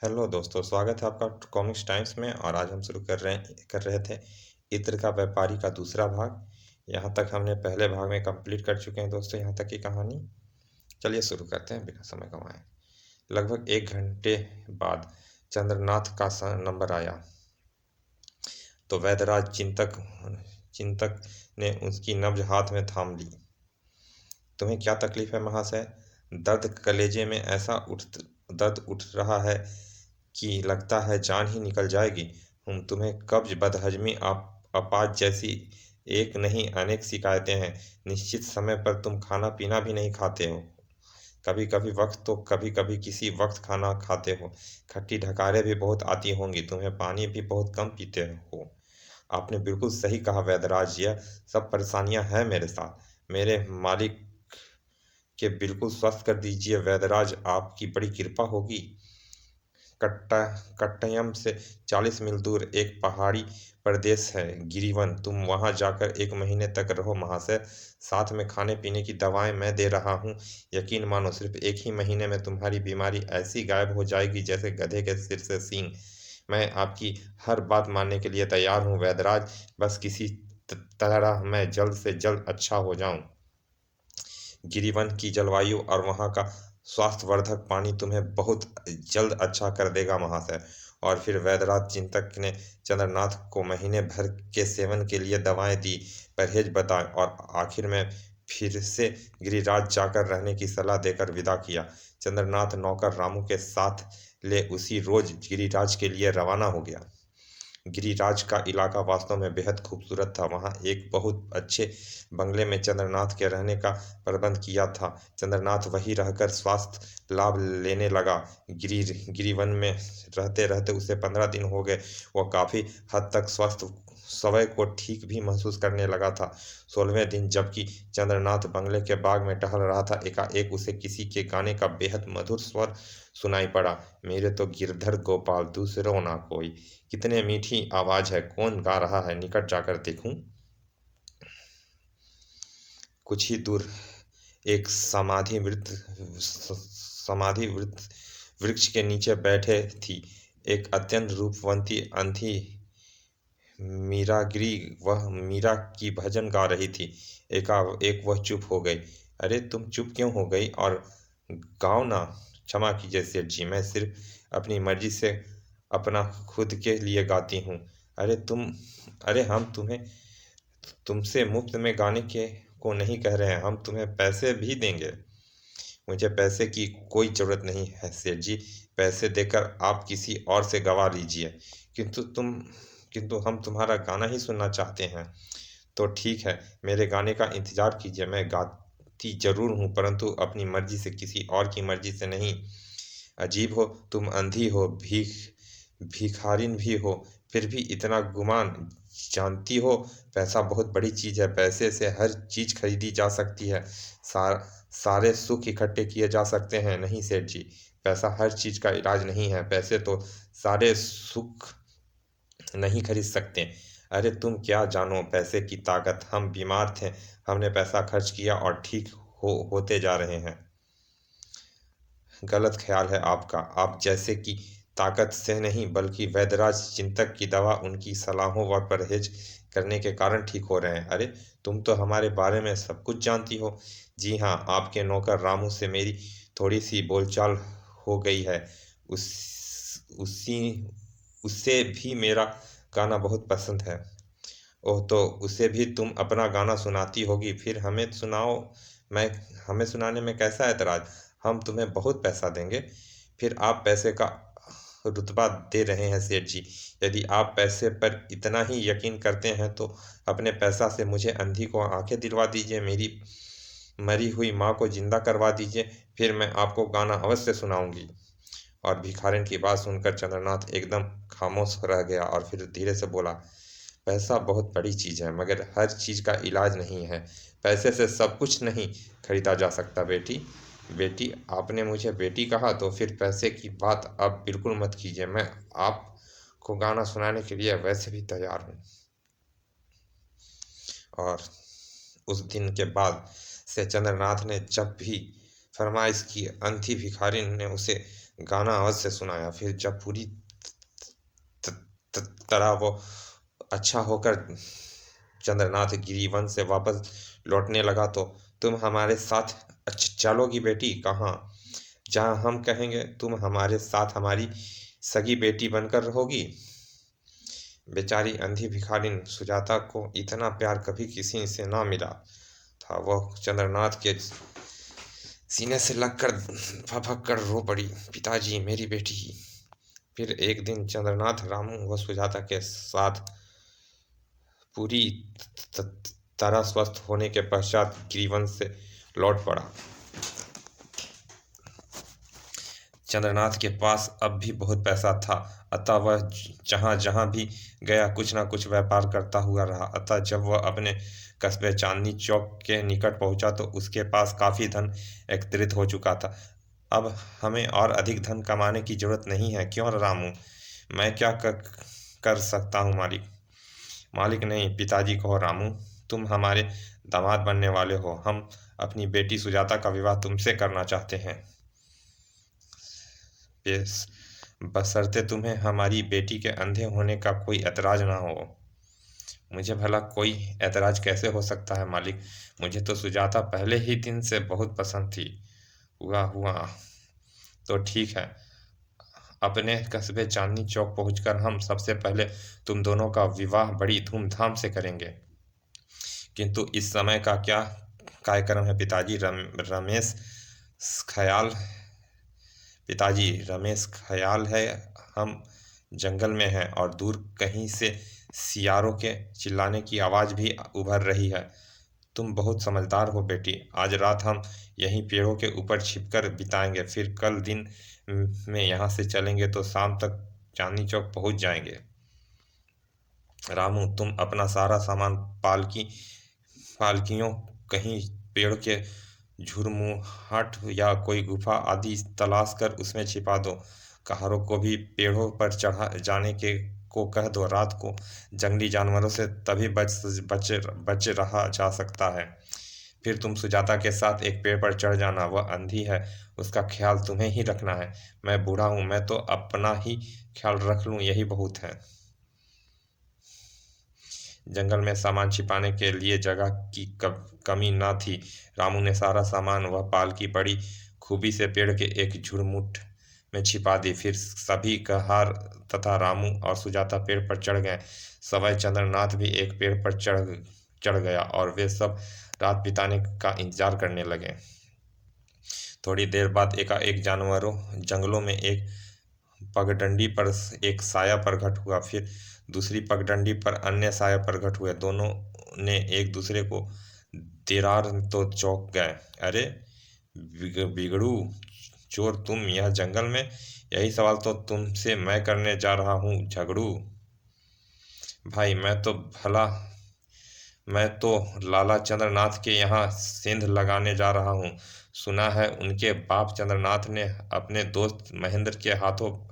Hello दोस्तों, स्वागत है आपका कॉमिक्स टाइम्स में। और आज हम शुरू कर रहे थे इत्र का व्यापारी का दूसरा भाग। यहाँ तक हमने पहले भाग में कंप्लीट कर चुके हैं दोस्तों, यहाँ तक की कहानी। चलिए शुरू करते हैं बिना समय गंवाए। लगभग 1 घंटे बाद चंद्रनाथ का नंबर आया तो वैद्यराज चिंतक ने उसकी नब्ज हाथ में थाम ली। तुम्हें क्या तकलीफ है महाशय? दर्द उठ रहा है कि लगता है जान ही निकल जाएगी। तुम्हें कब्ज, बदहजमी, अपाच जैसी एक नहीं अनेक शिकायतें हैं। निश्चित समय पर तुम खाना पीना भी नहीं खाते हो। कभी कभी वक्त तो कभी कभी किसी वक्त खाना खाते हो। खट्टी ढकारें भी बहुत आती होंगी। तुम्हें पानी भी बहुत कम पीते हो। आपने बिल्कुल सही कहा वैद्यराज, यह सब परेशानियां हैं मेरे साथ। मेरे मालिक के बिल्कुल स्वस्थ कर दीजिए वैद्यराज, आपकी बड़ी कृपा होगी। कट्टा कट्टयम से 40 मील दूर एक पहाड़ी प्रदेश है, गिरिवन। तुम वहां जाकर 1 महीने तक रहो महाशय। साथ में खाने पीने की दवाएं मैं दे रहा हूँ। यकीन मानो, सिर्फ 1 ही महीने में तुम्हारी बीमारी ऐसी गायब हो जाएगी जैसे गधे के सिर से सींग। मैं आपकी हर बात मानने के लिए तैयार हूँ वैद्यराज। बस किसी तरह मैं जल्द से जल्द अच्छा हो जाऊं। गिरिवन की जलवायु और वहाँ का स्वास्थ्यवर्धक पानी तुम्हें बहुत जल्द अच्छा कर देगा महाशय। और फिर वैद्यराज चिंतक ने चंद्रनाथ को महीने भर के सेवन के लिए दवाएं दी, परहेज बताए और आखिर में फिर से गिरिराज जाकर रहने की सलाह देकर विदा किया। चंद्रनाथ नौकर रामू के साथ ले उसी रोज गिरिराज के लिए रवाना हो गया। गिरिराज का इलाका वास्तव में बेहद खूबसूरत था। वहाँ एक बहुत अच्छे बंगले में चंद्रनाथ के रहने का प्रबंध किया था। चंद्रनाथ वहीं रहकर स्वास्थ्य लाभ लेने लगा। गिरिवन में रहते रहते उसे 15 दिन हो गए। वह काफी हद तक स्वस्थ स्वयं को ठीक भी महसूस करने लगा था। 16वें दिन जबकि चंद्रनाथ बंगले के बाग में टहल रहा था, एकाएक उसे किसी के गाने का बेहद मधुर स्वर सुनाई पड़ा। मेरे तो गिरधर गोपाल, दूसरो ना कोई। कितने मीठी आवाज है, कौन गा रहा है? निकट जाकर देखूं। कुछ ही दूर एक समाधि वृद्ध वृक्ष के नीचे बैठे थी एक अत्यंत रूपवंती अंधी मीरागिरी। वह मीरा की भजन गा रही थी। एकाएक वह चुप हो गई। अरे तुम चुप क्यों हो गई? और गाओ ना। क्षमा कीजिए सेठ जी, मैं सिर्फ अपनी मर्जी से अपना खुद के लिए गाती हूँ। अरे तुम अरे हम तुम्हें तुमसे मुफ्त में गाने के को नहीं कह रहे हैं, हम तुम्हें पैसे भी देंगे। मुझे पैसे की कोई ज़रूरत नहीं है सेठ जी। पैसे देकर आप किसी और से गवा लीजिए। किंतु तुम किंतु हम तुम्हारा गाना ही सुनना चाहते हैं। तो ठीक है, मेरे गाने का इंतज़ार कीजिए। मैं गाती ज़रूर हूँ, परंतु अपनी मर्जी से, किसी और की मर्जी से नहीं। अजीब हो, तुम अंधी हो, भिखारिन भी हो, फिर भी इतना गुमान। जानती हो, पैसा बहुत बड़ी चीज़ है। पैसे से हर चीज़ खरीदी जा सकती है। सारे सुख इकट्ठे किए जा सकते हैं। नहीं सेठ जी, पैसा हर चीज़ का इलाज नहीं है। पैसे तो सारे सुख नहीं खरीद सकते। अरे तुम क्या जानो पैसे की ताकत। हम बीमार थे, हमने पैसा खर्च किया और ठीक होते जा रहे हैं। गलत ख्याल है आपका। आप जैसे की ताकत से नहीं, बल्कि वैद्यराज चिंतक की दवा, उनकी सलाहों व परहेज करने के कारण ठीक हो रहे हैं। अरे तुम तो हमारे बारे में सब कुछ जानती हो। जी हाँ, आपके नौकर रामू से मेरी थोड़ी सी बोलचाल हो गई है। उस उसी उसे भी मेरा गाना बहुत पसंद है। ओह, तो उसे भी तुम अपना गाना सुनाती होगी, फिर हमें सुनाओ। मैं हमें सुनाने में कैसा ऐतराज? हम तुम्हें बहुत पैसा देंगे। फिर आप पैसे का रुतबा दे रहे हैं सेठ जी। यदि आप पैसे पर इतना ही यकीन करते हैं तो अपने पैसा से मुझे अंधी को आंखें दिलवा दीजिए, मेरी मरी हुई माँ को जिंदा करवा दीजिए, फिर मैं आपको गाना अवश्य सुनाऊंगी। और भिखारिन की बात सुनकर चंद्रनाथ एकदम खामोश रह गया और फिर धीरे से बोला, पैसा बहुत बड़ी चीज़ है, मगर हर चीज़ का इलाज नहीं है। पैसे से सब कुछ नहीं खरीदा जा सकता बेटी। बेटी, आपने मुझे बेटी कहा तो फिर पैसे की बात आप बिल्कुल मत कीजिए। मैं आपको गाना सुनाने के लिए वैसे भी तैयार हूँ। और उस दिन के बाद से चंद्रनाथ ने जब भी फरमाइश की, अंधी भिखारिन ने उसे गाना अवश्य सुनाया। फिर जब पूरी तरह वो अच्छा होकर चंद्रनाथ गिरिवन से वापस लौटने लगा तो, तुम हमारे साथ चलोगी बेटी? कहाँ? जहाँ हम कहेंगे तुम हमारे साथ हमारी सगी बेटी बनकर रहोगी। बेचारी अंधी भिखारिन सुजाता को इतना प्यार कभी किसी से ना मिला था। वह चंद्रनाथ के सीने से लगकर भभक कर रो पड़ी, पिताजी, मेरी बेटी। फिर एक दिन चंद्रनाथ रामू व सुजाता के साथ पूरी तरह स्वस्थ होने के पश्चात गिरिवन से लौट पड़ा। चंद्रनाथ के पास अब भी बहुत पैसा था, अतः वह जहाँ जहाँ भी गया कुछ न कुछ व्यापार करता हुआ रहा। अतः जब वह अपने कस्बे चांदनी चौक के निकट पहुंचा तो उसके पास काफी धन एकत्रित हो चुका था। अब हमें और अधिक धन कमाने की जरूरत नहीं है, क्यों रामू? मैं क्या कर सकता हूँ मालिक? मालिक नहीं, पिताजी कहो रामू। तुम हमारे दामाद बनने वाले हो। हम अपनी बेटी सुजाता का विवाह तुमसे करना चाहते हैं, बशर्ते तुम्हें हमारी बेटी के अंधे होने का कोई ऐतराज ना हो। मुझे भला कोई ऐतराज कैसे हो सकता है मालिक? मुझे तो सुजाता पहले ही दिन से बहुत पसंद थी। हुआ हुआ तो ठीक है। अपने कस्बे चांदनी चौक पहुंचकर हम सबसे पहले तुम दोनों का विवाह बड़ी धूमधाम से करेंगे। किंतु इस समय का क्या कार्यक्रम है पिताजी? रमेश ख्याल पिताजी, रमेश ख्याल है हम जंगल में हैं और दूर कहीं से सियारों के चिल्लाने की आवाज़ भी उभर रही है। तुम बहुत समझदार हो बेटी। आज रात हम यहीं पेड़ों के ऊपर छिपकर बिताएंगे, फिर कल दिन में यहाँ से चलेंगे तो शाम तक चांदनी चौक पहुँच जाएंगे। रामू, तुम अपना सारा सामान पालकियों कहीं पेड़ के झुरमुहाट या कोई गुफा आदि तलाश कर उसमें छिपा दो। कहारों को भी पेड़ों पर चढ़ा जाने के को कह दो। रात को जंगली जानवरों से तभी बच रहा जा सकता है। फिर तुम सुजाता के साथ एक पेड़ पर चढ़ जाना। वह अंधी है, उसका ख्याल तुम्हें ही रखना है। मैं बूढ़ा हूँ, मैं तो अपना ही ख्याल रख लूँ, यही बहुत है। जंगल में सामान छिपाने के लिए जगह की कमी न थी। रामू ने सारा सामान वह पालकी बड़ी खूबी से पेड़ के एक झुरमुट में छिपा दी। फिर सभी कहार तथा रामू और सुजाता पेड़ पर चढ़ गए। सवाई चंद्रनाथ भी एक पेड़ पर चढ़ गया और वे सब रात बिताने का इंतजार करने लगे। थोड़ी देर बाद एकाएक जानवरों जंगलों में एक पगडंडी पर एक साया प्रकट हुआ, फिर दूसरी पगडंडी पर अन्य साया प्रकट हुए। दोनों ने एक दूसरे को देरार तो चौंक गए। अरे बिगड़ू चोर, तुम यह जंगल में? यही सवाल तो तुमसे मैं करने जा रहा हूँ झगड़ू भाई। मैं तो लाला चंद्रनाथ के यहाँ सेंध लगाने जा रहा हूँ। सुना है उनके बाप चंद्रनाथ ने अपने दोस्त महेंद्र के हाथों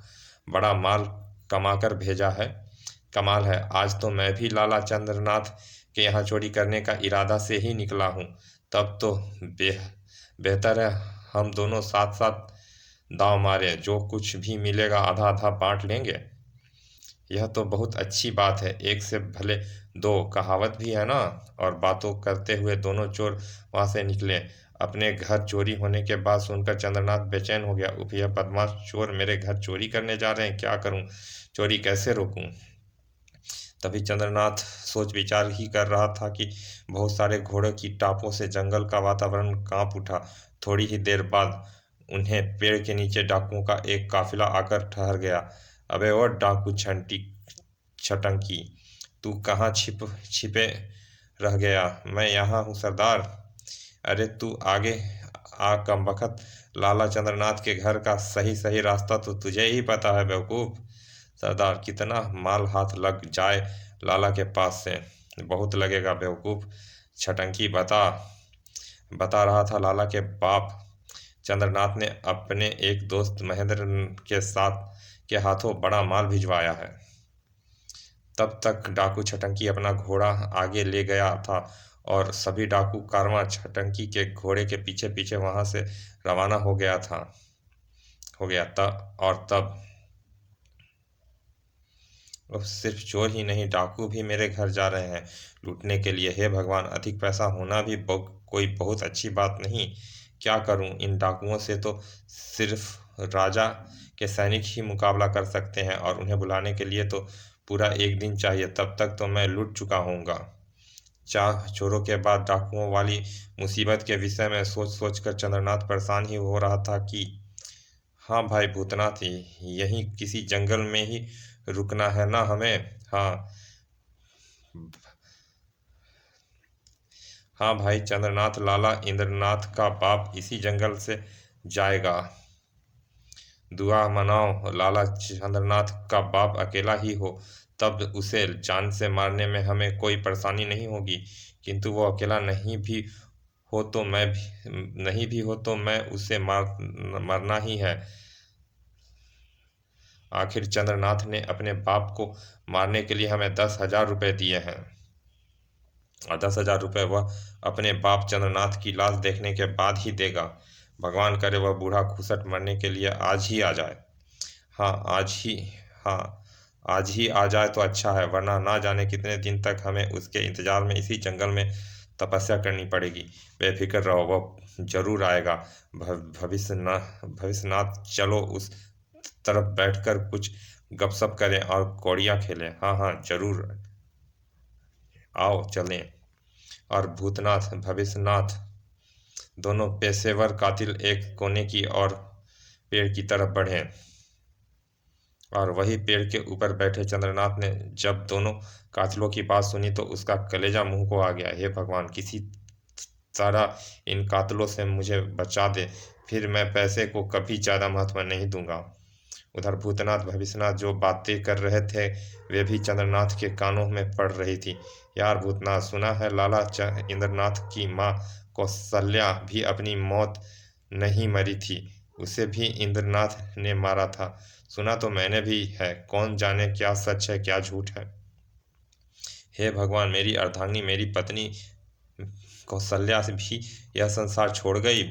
बड़ा माल कमाकर भेजा है। कमाल है, आज तो मैं भी लाला चंद्रनाथ के यहाँ चोरी करने का इरादा से ही निकला हूँ। तब तो बेहतर है हम दोनों साथ साथ दांव मारे। जो कुछ भी मिलेगा आधा आधा बांट लेंगे। यह तो बहुत अच्छी बात है, एक से भले दो कहावत भी है ना। और बातों करते हुए दोनों चोर वहां से निकले। अपने घर चोरी होने के बाद सुनकर चंद्रनाथ बेचैन हो गया। उफ, यह बदमाश चोर मेरे घर चोरी करने जा रहे हैं, क्या करूं? चोरी कैसे रोकूं? तभी चंद्रनाथ सोच विचार ही कर रहा था कि बहुत सारे घोड़ों की टापों से जंगल का वातावरण कांप उठा। थोड़ी ही देर बाद उन्हें पेड़ के नीचे डाकुओं का एक काफिला आकर ठहर गया। अबे ओ डाकू छटंकी, तू कहाँ छिपे रह गया? मैं यहाँ हूँ सरदार। अरे तू आगे आ कमबख्त, लाला चंद्रनाथ के घर का सही सही रास्ता तो तुझे ही पता है बेवकूफ। सरदार, कितना माल हाथ लग जाए लाला के पास से? बहुत लगेगा बेवकूफ। छटंकी बता रहा था लाला के बाप चंद्रनाथ ने अपने एक दोस्त महेंद्र के साथ के हाथों बड़ा माल भिजवाया है। तब तक डाकू छटंकी अपना घोड़ा आगे ले गया था और सभी डाकू कारवां छटंकी के घोड़े के पीछे पीछे वहां से रवाना हो हो गया। तब अब सिर्फ चोर ही नहीं, डाकू भी मेरे घर जा रहे हैं लूटने के लिए। हे भगवान, अधिक पैसा होना भी कोई बहुत अच्छी बात नहीं। क्या करूं? इन डाकुओं से तो सिर्फ राजा के सैनिक ही मुकाबला कर सकते हैं, और उन्हें बुलाने के लिए तो पूरा एक दिन चाहिए। तब तक तो मैं लूट चुका होऊंगा। चार चोरों के बाद डाकुओं वाली मुसीबत के विषय में सोच सोच कर चंद्रनाथ परेशान ही हो रहा था कि हाँ भाई भूतनाथ, यहीं किसी जंगल में ही रुकना है ना हमें। हाँ, हाँ भाई चंद्रनाथ लाला, इंद्रनाथ का बाप इसी जंगल से जाएगा। दुआ मनाओ लाला चंद्रनाथ का बाप अकेला ही हो, तब उसे जान से मारने में हमें कोई परेशानी नहीं होगी। किंतु वो अकेला नहीं भी हो तो मैं उसे मरना ही है। आखिर चंद्रनाथ ने अपने बाप को मारने के लिए हमें 10,000 रुपये दिए हैं, और 10,000 रुपये वह अपने बाप चंद्रनाथ की लाश देखने के बाद ही देगा। भगवान करे वह बूढ़ा घूसट मरने के लिए आज ही आ जाए। हाँ आज ही हाँ आज ही आ जाए तो अच्छा है, वरना ना जाने कितने दिन तक हमें उसके इंतजार में इसी जंगल में तपस्या करनी पड़ेगी। बेफिक्र रहो, वह जरूर आएगा। भविष्यनाथ, चलो उस तरफ बैठकर कुछ गपशप करें और कौड़ियाँ खेलें। हाँ हाँ जरूर, आओ चलें। और भूतनाथ, भविष्यनाथ दोनों पेशेवर कातिल एक कोने की और पेड़ की तरफ बढ़े, और वही पेड़ के ऊपर बैठे चंद्रनाथ ने जब दोनों कातिलों की बात सुनी तो उसका कलेजा मुंह को आ गया। हे भगवान, किसी तरह इन कातिलों से मुझे बचा दे, फिर मैं पैसे को कभी ज़्यादा महत्व नहीं दूंगा। उधर भूतनाथ भविष्यनाथ जो बातें कर रहे थे वे भी चंद्रनाथ के कानों में पड़ रही थी। यार भूतनाथ, सुना है लाला इंद्रनाथ की माँ कौशल्या भी अपनी मौत नहीं मरी थी, उसे भी इंद्रनाथ ने मारा था। सुना तो मैंने भी है, कौन जाने क्या सच है क्या झूठ है। हे भगवान, मेरी अर्धांगिनी, मेरी पत्नी कौशल्या से भी यह संसार छोड़ गई।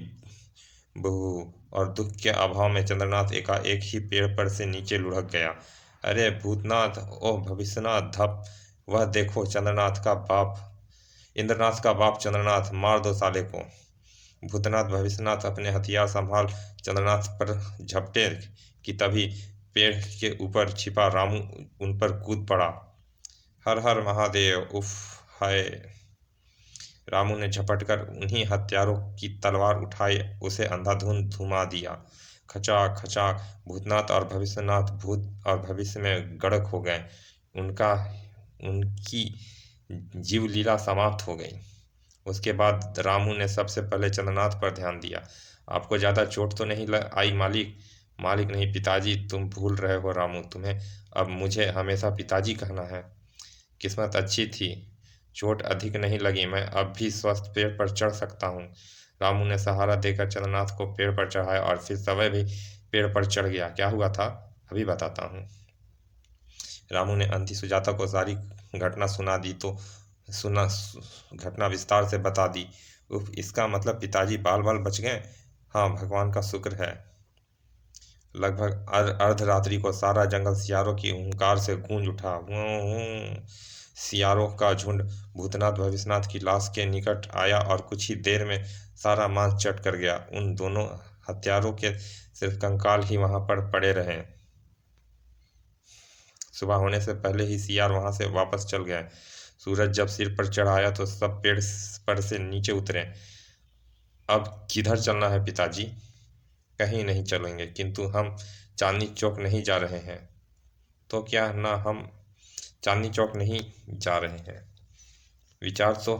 बहू, और दुख के अभाव में चंद्रनाथ एकाएक ही पेड़ पर से नीचे लुढ़क गया। अरे भूतनाथ, ओह भविष्यनाथ, धप, वह देखो चंद्रनाथ का बाप, इंद्रनाथ का बाप चंद्रनाथ, मार दो साले को। भूतनाथ भविष्यनाथ अपने हथियार संभाल चंद्रनाथ पर झपटे कि तभी पेड़ के ऊपर छिपा रामू उन पर कूद पड़ा। हर हर महादेव, उफ, हाय। रामू ने झपटकर उन्हीं हत्यारों की तलवार उठाई, उसे अंधाधुंध घुमा दिया। खचाक खचाक, भूतनाथ और भविष्यनाथ भूत और भविष्य में गड़क हो गए। उनका उनकी जीवलीला समाप्त हो गई। उसके बाद रामू ने सबसे पहले चंद्रनाथ पर ध्यान दिया। आपको ज़्यादा चोट तो नहीं आई मालिक? मालिक नहीं पिताजी, तुम भूल रहे हो रामू, तुम्हें अब मुझे हमेशा पिताजी कहना है। किस्मत अच्छी थी, चोट अधिक नहीं लगी, मैं अब भी स्वस्थ पेड़ पर चढ़ सकता हूँ। रामू ने सहारा देकर चंद्रनाथ को पेड़ पर चढ़ाया और फिर समय भी पेड़ पर चढ़ गया। क्या हुआ था अभी बताता हूँ। रामू ने अंधी सुजाता को सारी घटना सुना दी तो सुना घटना विस्तार से बता दी। उफ, इसका मतलब पिताजी बाल बाल बच गए। हाँ भगवान का शुक्र है। लगभग अर्धरात्रि को सारा जंगल सियारों की हुंकार से गूंज उठा। सियारों का झुंड भूतनाथ भविष्यनाथ की लाश के निकट आया और कुछ ही देर में सारा मांस चट कर गया। उन दोनों हत्यारों के सिर्फ कंकाल ही वहां पर पड़े रहे। सुबह होने से पहले ही सियार वहां से वापस चल गए। सूरज जब सिर पर चढ़ आया तो सब पेड़ पर से नीचे उतरे। अब किधर चलना है पिताजी? कहीं नहीं चलेंगे, किंतु हम चांदनी चौक नहीं जा रहे हैं। तो क्या ना हम चांदनी चौक नहीं जा रहे हैं? विचार तो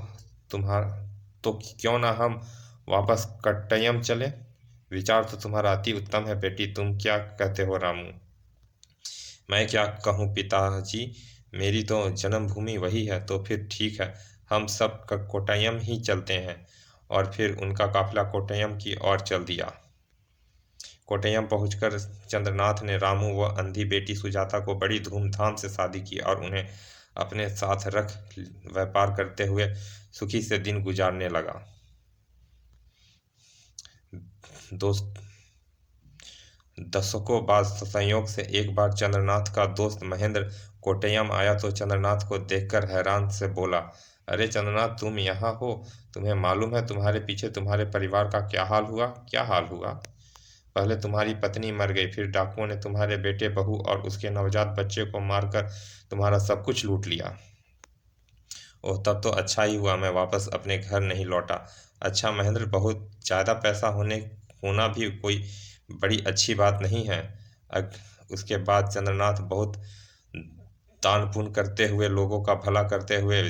तुम्हारा, तो क्यों ना हम वापस कट्टयम चले? विचार तो तुम्हारा अति उत्तम है बेटी, तुम क्या कहते हो रामू? मैं क्या कहूँ पिताजी, मेरी तो जन्मभूमि वही है। तो फिर ठीक है, हम सब कोट्टयम ही चलते हैं। और फिर उनका काफिला कोट्टयम की ओर चल दिया। कोट्टयम पहुंचकर चंद्रनाथ ने रामू व अंधी बेटी सुजाता को बड़ी धूमधाम से शादी की और उन्हें अपने साथ रख व्यापार करते हुए सुखी से दिन गुजारने लगा। दोस्त दशकों बाद संयोग से एक बार चंद्रनाथ का दोस्त महेंद्र कोट्टयम आया तो चंद्रनाथ को देखकर हैरान से बोला, अरे चंद्रनाथ, तुम यहाँ हो? तुम्हें मालूम है तुम्हारे पीछे तुम्हारे परिवार का क्या हाल हुआ? क्या हाल हुआ? पहले तुम्हारी पत्नी मर गई, फिर डाकुओं ने तुम्हारे बेटे, बहू और उसके नवजात बच्चे को मारकर तुम्हारा सब कुछ लूट लिया। ओह, तब तो अच्छा ही हुआ मैं वापस अपने घर नहीं लौटा। अच्छा महेंद्र, बहुत ज़्यादा पैसा होना भी कोई बड़ी अच्छी बात नहीं है। अग उसके बाद चंद्रनाथ बहुत दान पुण्य करते हुए, लोगों का भला करते हुए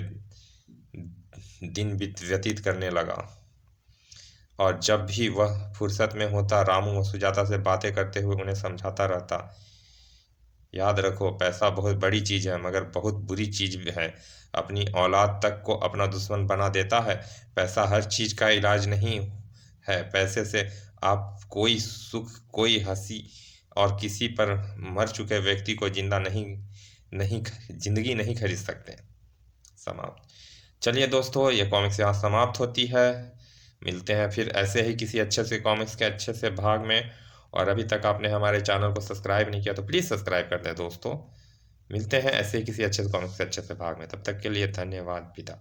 दिन व्यतीत करने लगा। और जब भी वह फुर्सत में होता, रामू और सुजाता से बातें करते हुए उन्हें समझाता रहता। याद रखो, पैसा बहुत बड़ी चीज़ है मगर बहुत बुरी चीज़ भी है। अपनी औलाद तक को अपना दुश्मन बना देता है। पैसा हर चीज़ का इलाज नहीं है। पैसे से आप कोई सुख, कोई हंसी और किसी पर मर चुके व्यक्ति को जिंदा नहीं नहीं जिंदगी नहीं खरीद सकते। समाप्त। चलिए दोस्तों, ये कॉमिक्स यहाँ समाप्त होती है। मिलते हैं फिर ऐसे ही किसी अच्छे से कॉमिक्स के अच्छे से भाग में। और अभी तक आपने हमारे चैनल को सब्सक्राइब नहीं किया तो प्लीज़ सब्सक्राइब कर दें दोस्तों। मिलते हैं ऐसे ही किसी अच्छे से कॉमिक्स के अच्छे से भाग में। तब तक के लिए धन्यवाद। विदा।